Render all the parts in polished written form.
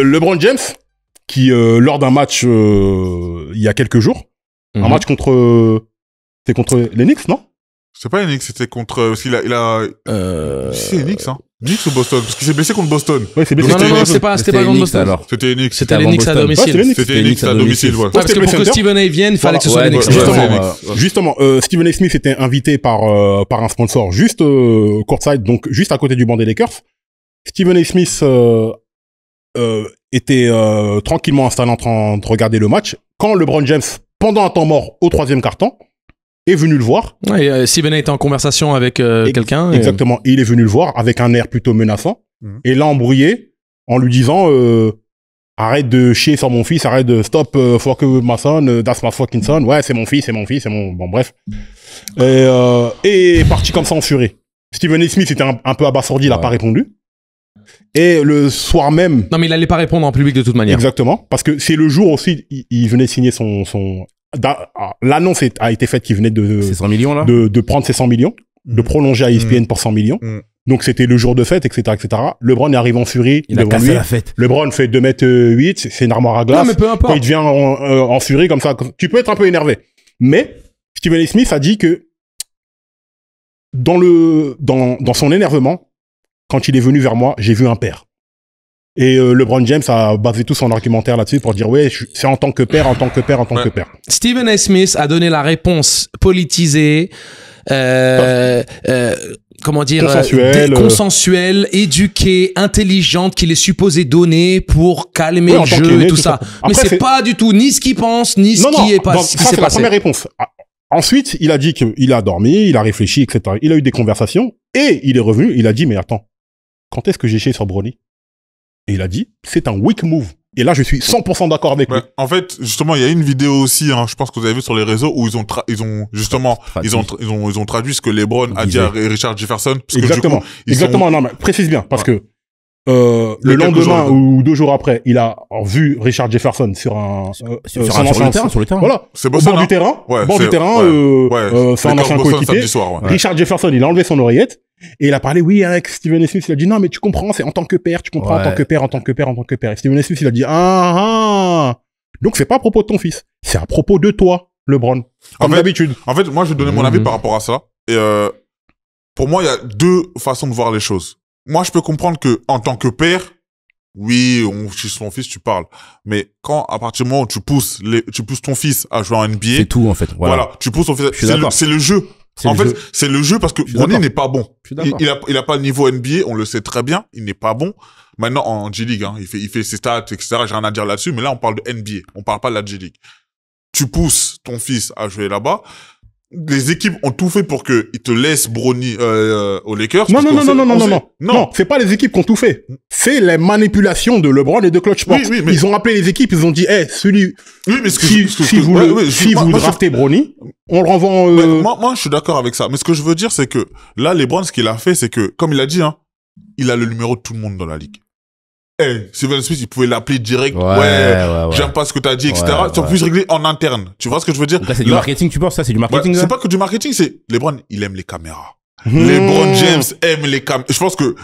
LeBron James, qui lors d'un match il y a quelques jours, un match contre les Knicks, non? C'est pas les Knicks, c'était contre... Parce qu'il a... C'est les Knicks, hein. Knicks ou Boston? Parce qu'il s'est blessé contre Boston. Ouais, c'est blessé. Non, c'était pas contre Boston. Alors. C'était les Knicks. C'était les Knicks à domicile. C'était les Knicks à domicile, ouais. Parce que pour que Stephen A. vienne, il fallait que ce soit les Knicks. Justement, Stephen A. Smith était invité par un sponsor juste courtside, donc juste à côté du banc des Lakers. Stephen A. Smith était tranquillement installé en train de regarder le match quand LeBron James, pendant un temps mort au 3e quart-temps, est venu le voir. Ouais, Stephen A. était en conversation avec quelqu'un. Exactement. Et il est venu le voir avec un air plutôt menaçant. Et l'a embrouillé en lui disant arrête de chier sur mon fils, arrête de stop fuck with my son, that's my fucking son. Ouais, c'est mon fils. Bon, bref. Et est parti comme ça en furie. Stephen A. Smith était un peu abasourdi, il a pas répondu. Et le soir même... Non, mais il allait pas répondre en public de toute manière. Exactement. Parce que c'est le jour aussi, il venait signer son... L'annonce a été faite qu'il venait de... Ces 100 millions, là? De prendre ses 100 millions, de prolonger à ESPN pour 100 millions. Donc c'était le jour de fête, etc., etc. LeBron est arrivé en furie. Il a cassé la fête. LeBron fait 2m8, c'est une armoire à glace. Non, mais peu importe. Quand il devient en furie comme ça, tu peux être un peu énervé. Mais Stephen A. Smith a dit que dans son énervement, quand il est venu vers moi, j'ai vu un père. Et LeBron James a basé tout son argumentaire là-dessus pour dire ouais, c'est en tant que père. Stephen A. Smith a donné la réponse politisée, comment dire, consensuelle, éduquée, intelligente qu'il est supposé donner pour calmer le jeu et tout ça. Après, mais c'est pas du tout ni ce qu'il pense, ni ce qui est passé. Ça, c'est la première réponse. Ensuite, il a dit qu'il a dormi, il a réfléchi, etc. Il a eu des conversations et il est revenu, il a dit mais attends, quand est-ce que j'ai chié sur Bronny? Et il a dit, c'est un weak move. Et là, je suis 100% d'accord avec lui. En fait, justement, il y a une vidéo aussi, hein, je pense que vous avez vu sur les réseaux, où ils ont traduit ce que LeBron a dit à Richard Jefferson. Parce exactement. Que, du coup, exactement. Non, mais précise bien, parce que le lendemain ou 2 jours après, il a vu Richard Jefferson sur le terrain. Voilà. C'est Boston, au bord du terrain. Ouais, c'est un ancien coéquipier. Richard Jefferson, il a enlevé son oreillette. Et il a parlé, oui, avec Stephen Smith, il a dit, non, mais tu comprends, c'est en tant que père, tu comprends, en tant que père. Et Stephen Smith, il a dit, donc c'est pas à propos de ton fils, c'est à propos de toi, LeBron. Comme d'habitude. En fait, moi, je vais donner mon avis par rapport à ça. Et, pour moi, il y a 2 façons de voir les choses. Moi, je peux comprendre que, en tant que père, oui, chez son fils, tu parles. Mais quand, à partir du moment où tu pousses ton fils à jouer en NBA. C'est tout, en fait. Voilà. Tu pousses ton fils. C'est le jeu. En fait, c'est le jeu parce que Bronny n'est pas bon. Il a pas le niveau NBA, on le sait très bien, il n'est pas bon. Maintenant, en G-League, hein, il fait ses stats, etc. J'ai rien à dire là-dessus, mais là, on parle de NBA. On parle pas de la G-League. Tu pousses ton fils à jouer là-bas. Les équipes ont tout fait pour que ils te laissent Bronny, aux Lakers. Non, c'est pas les équipes qui ont tout fait. C'est les manipulations de LeBron et de Clutch Sports. Oui, mais... Ils ont appelé les équipes, ils ont dit, si vous draftez Bronny, on le renvoie moi, je suis d'accord avec ça. Mais ce que je veux dire, c'est que là, LeBron, ce qu'il a fait, c'est que, comme il a dit, hein, il a le numéro de tout le monde dans la ligue. Stephen Smith, il pouvait l'appeler direct. J'aime pas ce que t'as dit, etc. Ça puisse régler en interne. Tu vois ce que je veux dire? Donc là, c'est du marketing, tu penses? Ça, c'est du marketing, c'est pas que du marketing, c'est, LeBron, il aime les caméras. LeBron James aime les caméras. Je pense que,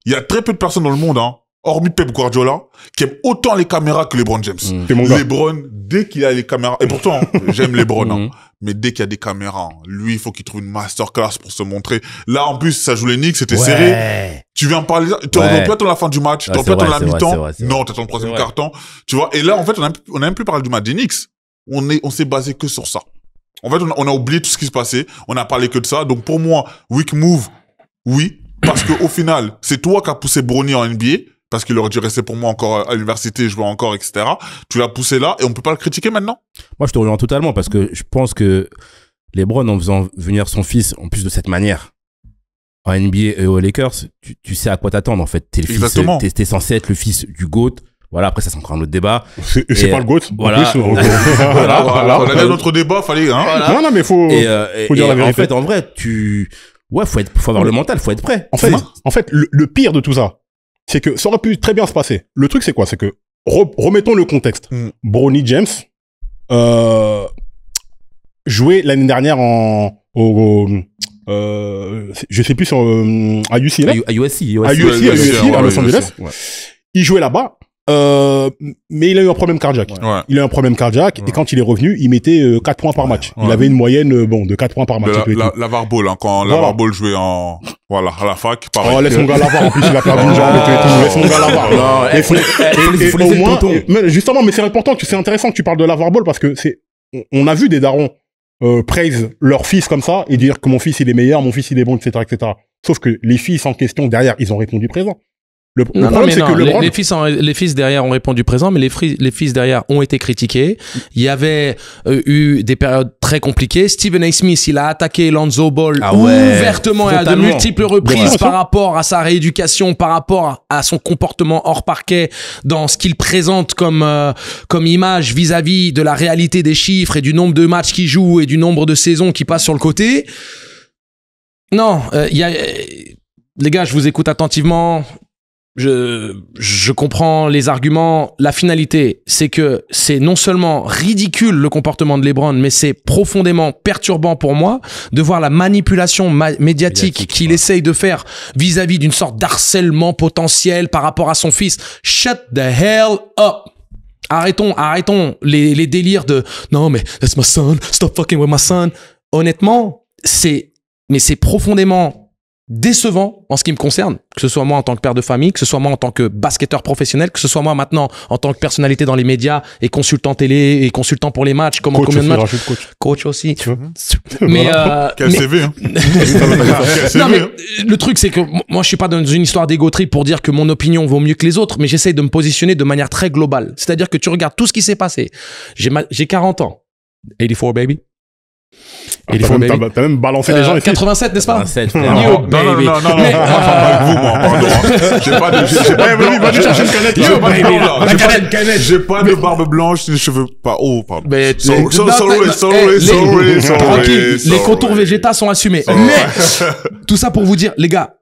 il y a très peu de personnes dans le monde, hein, hormis Pep Guardiola, qui aiment autant les caméras que LeBron James. LeBron, dès qu'il a les caméras, et pourtant, j'aime LeBron, hein, mais dès qu'il y a des caméras, lui, il faut qu'il trouve une masterclass pour se montrer. Là, en plus, ça joue les Knicks, c'était serré. Tu viens parler, tu attends la fin du match, tu attends la mi-temps. Non, t'attends le 3e quart-temps. Tu vois, et là, en fait, on a même plus parlé du match des Knicks. On s'est basé que sur ça. En fait, on a oublié tout ce qui se passait. On a parlé que de ça. Donc, pour moi, weak move, oui. Parce que, au final, c'est toi qui as poussé Bronny en NBA. Parce qu'il aurait dû rester pour moi encore à l'université, jouer encore, etc. Tu l'as poussé là et on peut pas le critiquer maintenant? Moi, je te rejoins totalement parce que je pense que LeBron, en faisant venir son fils, en plus de cette manière, en NBA et aux Lakers, tu sais à quoi t'attendre, en fait. T'es le fils, t'es censé être le fils du GOAT. Voilà, après, ça, c'est encore un autre débat. C'est pas le GOAT. Voilà. On a un autre débat, fallait, hein. Voilà. Non, mais faut dire la vérité. En fait, en vrai, faut avoir le mental, faut être prêt. En fait, le pire de tout ça, c'est que ça aurait pu très bien se passer. Le truc, c'est quoi? C'est que, remettons le contexte. Bronny James, jouait l'année dernière je sais plus à UCLA. À USC, à Los Angeles. Ouais. Il jouait là-bas. Mais il a eu un problème cardiaque. Ouais. Il a eu un problème cardiaque et quand il est revenu, il mettait 4 points par match. Il avait une moyenne de 4 points par match. La Varball, hein, quand la Varball jouait à la fac, pareil. Oh, laisse mon gars l'avoir, en plus il a perdu une jambe et tout. Laisse mon gars l'avoir. Il faut au moins, justement, mais c'est important, c'est intéressant que tu parles de la Varball parce que on a vu des darons praise leur fils comme ça et dire que mon fils il est meilleur, mon fils il est bon, etc., etc. Sauf que les fils en question derrière, ils ont répondu présent. Le problème, c'est que les fils derrière ont répondu présent, mais les fils derrière ont été critiqués. Il y avait eu des périodes très compliquées. Stephen A. Smith, il a attaqué Lonzo Ball ouvertement et à de multiples reprises par rapport à sa rééducation, par rapport à son comportement hors parquet, dans ce qu'il présente comme image vis-à-vis de la réalité des chiffres et du nombre de matchs qu'il joue et du nombre de saisons qui passent sur le côté. Non, les gars, je vous écoute attentivement. Je comprends les arguments. La finalité, c'est que c'est non seulement ridicule le comportement de LeBron, mais c'est profondément perturbant pour moi de voir la manipulation médiatique qu'il essaye de faire vis-à-vis d'une sorte d'harcèlement potentiel par rapport à son fils. Shut the hell up! Arrêtons les délires de non mais that's my son, stop fucking with my son. Honnêtement, c'est profondément décevant en ce qui me concerne, que ce soit moi en tant que père de famille, que ce soit moi en tant que basketteur professionnel, que ce soit moi maintenant en tant que personnalité dans les médias et consultant télé et consultant pour les matchs, coach de matchs, coach aussi. Mais quel CV hein. Non mais le truc c'est que moi je suis pas dans une histoire d'ego trip pour dire que mon opinion vaut mieux que les autres, mais j'essaye de me positionner de manière très globale. C'est-à-dire que tu regardes tout ce qui s'est passé. J'ai 40 ans. 84 baby. T'as même balancé les gens ici. 87, n'est-ce pas? 87, non, baby. Non. J'ai pas de barbe blanche, les cheveux pas hauts, pardon. Tranquille, les contours végétaux sont assumés. Mais, tout ça pour vous dire, les gars,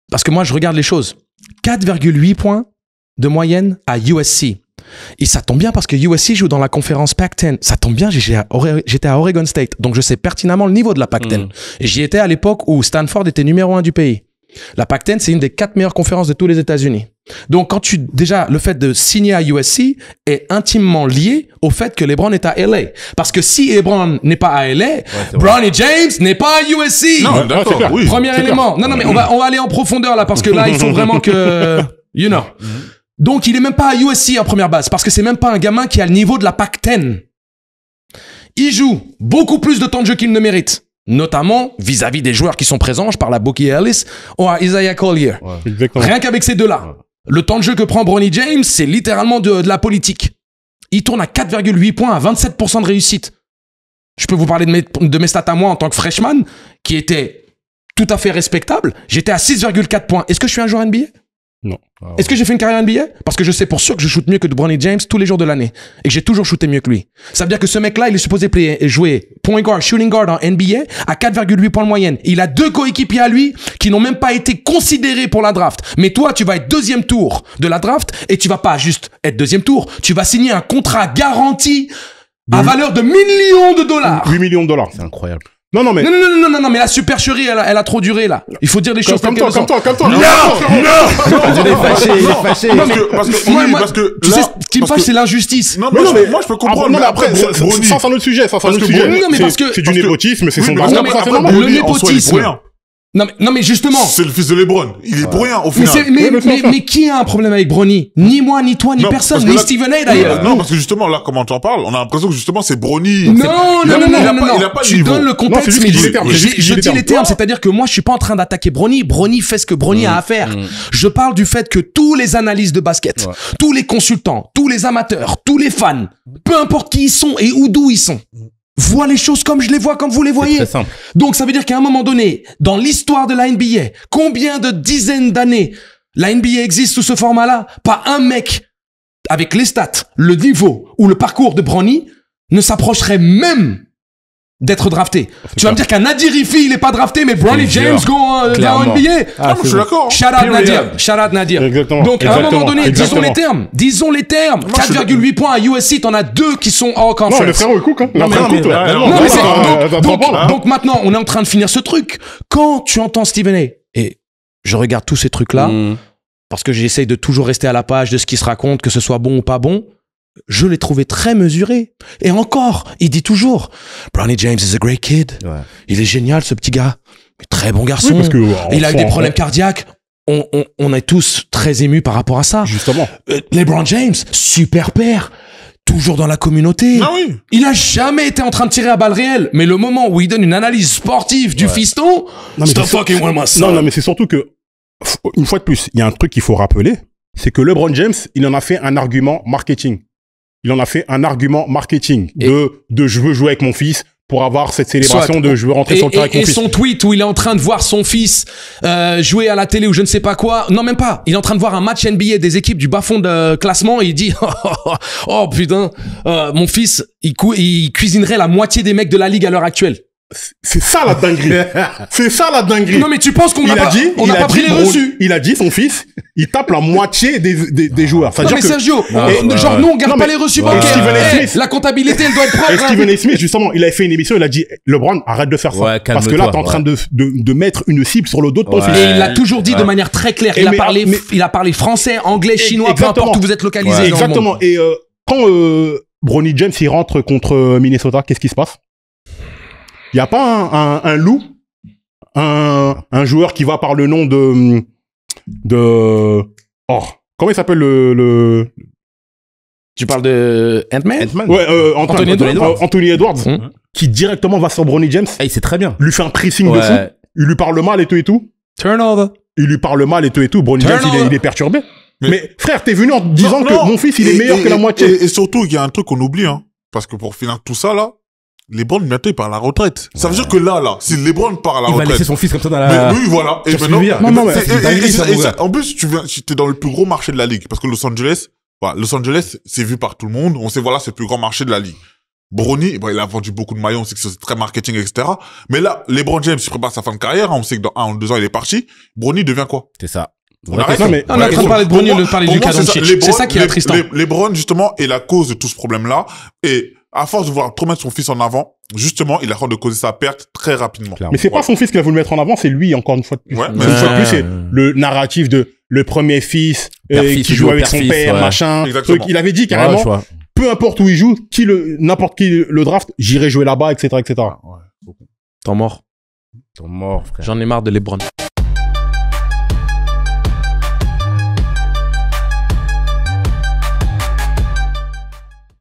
parce que moi, je regarde les choses. 4,8 points de moyenne à USC. Et ça tombe bien parce que USC joue dans la conférence Pac-10. Ça tombe bien, j'étais à Oregon State. Donc, je sais pertinemment le niveau de la Pac-10. Et j'y étais à l'époque où Stanford était numéro 1 du pays. La Pac-10, c'est une des 4 meilleures conférences de tous les États-Unis. Donc, déjà, le fait de signer à USC est intimement lié au fait que LeBron est à LA. Parce que si LeBron n'est pas à LA, Bronny James n'est pas à USC. Non, d'accord, oui. Premier élément. Non, mais on va aller en profondeur là parce que là, il faut vraiment que, you know. Donc, il est même pas à USC en première base parce que c'est même pas un gamin qui a le niveau de la Pac-10. Il joue beaucoup plus de temps de jeu qu'il ne mérite, notamment vis-à-vis des joueurs qui sont présents. Je parle à Bucky Ellis ou à Isaiah Collier. Rien qu'avec ces deux-là, le temps de jeu que prend Bronny James, c'est littéralement de la politique. Il tourne à 4,8 points à 27% de réussite. Je peux vous parler de mes stats à moi en tant que freshman, qui était tout à fait respectable. J'étais à 6,4 points. Est-ce que je suis un joueur NBA? Non. Est-ce que j'ai fait une carrière NBA? Parce que je sais pour sûr que je shoot mieux que de Bronny James tous les jours de l'année. Et que j'ai toujours shooté mieux que lui. Ça veut dire que ce mec-là, il est supposé jouer point guard, shooting guard en NBA à 4,8 points de moyenne. Et il a 2 coéquipiers à lui qui n'ont même pas été considérés pour la draft. Mais toi, tu vas être 2e tour de la draft et tu vas pas juste être 2e tour. Tu vas signer un contrat garanti à valeur de millions de dollars. 8 millions de dollars. C'est incroyable. Non, mais la supercherie, elle a trop duré, là. Il faut dire les choses comme toi. Non! Il est fâché. Parce que tu sais, ce qui me fâche, c'est l'injustice. Non, mais moi, je peux comprendre. Non, mais après, ça, c'est un autre sujet, Non, mais parce que... C'est du népotisme, c'est son basket. Le népotisme. Non, mais justement. C'est le fils de LeBron. Il est pour rien, au final. Mais qui a un problème avec Bronny? Ni moi, ni toi, ni personne. Ni Stephen A, d'ailleurs. Non, parce que justement, là, comment tu en parles, on a l'impression que justement, c'est Bronny. Non. Tu donnes le contexte, mais je dis les termes. C'est-à-dire que moi, je suis pas en train d'attaquer Bronny. Bronny fait ce que Bronny a à faire. Je parle du fait que tous les analystes de basket, tous les consultants, tous les amateurs, tous les fans, peu importe qui ils sont et d'où ils sont, voient les choses comme je les vois, comme vous les voyez. C'est très simple. Donc, ça veut dire qu'à un moment donné, dans l'histoire de la NBA, combien de dizaines d'années la NBA existe sous ce format-là? Pas un mec avec les stats, le niveau ou le parcours de Bronny ne s'approcherait même d'être drafté. Tu vas me dire qu'un Nadir Rifi, il est pas drafté, mais Bronny James go en NBA. Je suis d'accord. Shout out Nadir. Exactement. Donc, à un moment donné, disons les termes. 4,8 points à USC, t'en as 2 qui sont hors conference. Non, le frérot, il cook, hein. Donc maintenant, on est en train de finir ce truc. Quand tu entends Stephen A, et je regarde tous ces trucs-là, parce que j'essaye de toujours rester à la page de ce qui se raconte, que ce soit bon ou pas bon, je l'ai trouvé très mesuré. Et encore, il dit toujours, Bronny James is a great kid. Ouais. Il est génial, ce petit gars. Très bon garçon. Oui, parce que, il a eu des problèmes cardiaques. On est tous très émus par rapport à ça. Justement. LeBron James, super père. Toujours dans la communauté. Ah oui. Il a jamais été en train de tirer à balles réelles. Mais le moment où il donne une analyse sportive du fiston, stop fucking with my son. Non, mais c'est surtout que, une fois de plus, il y a un truc qu'il faut rappeler. C'est que LeBron James, il en a fait un argument marketing. Il en a fait un argument marketing de je veux jouer avec mon fils pour avoir cette célébration de je veux rentrer sur le terrain avec mon fils. Et son tweet où il est en train de voir son fils jouer à la télé ou je ne sais pas quoi. Non, même pas. Il est en train de voir un match NBA des équipes du bas-fond de classement et il dit oh putain, mon fils, il cuisinerait la moitié des mecs de la ligue à l'heure actuelle. C'est ça la dinguerie. C'est ça la dinguerie. Non mais tu penses qu'on n'a pas pris les reçus. Il a dit son fils, il tape la moitié des joueurs. Non mais Sergio, genre nous on garde pas les reçus bancaires. La comptabilité elle doit être propre. Et Stephen A. Smith justement, il avait fait une émission, il a dit LeBron arrête de faire ça parce que là t'es en train de mettre une cible sur le dos de ton fils. Et il l'a toujours dit de manière très claire. Il a parlé français, anglais, chinois, peu importe où vous êtes localisé. Exactement. Et quand Bronny James il rentre contre Minnesota, qu'est-ce qui se passe? Il n'y a pas un loup, un joueur qui va par le nom comment il s'appelle Tu parles de Ant-Man? Ouais, Anthony Edwards. Qui directement va sur Bronny James. Il sait très bien. Lui fait un pressing de fou. Il lui parle mal et tout. Turnover. Il lui parle mal et tout. Bronny James, il est perturbé. Mais frère, t'es venu en disant que mon fils, il est meilleur que la moitié. Et surtout, il y a un truc qu'on oublie, hein. Parce que pour finir tout ça, là, LeBron, bientôt, il part à la retraite. Ça veut dire que là, si LeBron part à la retraite. Il va laisser son fils comme ça dans la... Mais oui, voilà. Et en plus, t'es dans le plus gros marché de la ligue. Parce que Los Angeles, c'est vu par tout le monde. On sait, voilà, c'est le plus grand marché de la ligue. Bronny, il a vendu beaucoup de maillots. On sait que c'est très marketing, etc. Mais là, LeBron James, il prépare sa fin de carrière. On sait que dans 1 ou 2 ans, il est parti. Bronny devient quoi? C'est ça. On est en train de parler de Bronny, on parler de Luka Doncic. C'est ça qui est attristant. LeBron, justement, est la cause de tout ce problème-là. Et à force de vouloir trop mettre son fils en avant, justement, il a l'air de causer sa perte très rapidement. Mais c'est pas son fils qui a voulu le mettre en avant, c'est lui, encore une fois de plus. Une fois de plus, c'est le narratif de le premier fils qui joue avec son père, machin. Il avait dit carrément, peu importe où il joue, n'importe qui le draft, j'irai jouer là-bas, etc., etc. Temps mort. Temps mort, frère. J'en ai marre de LeBron.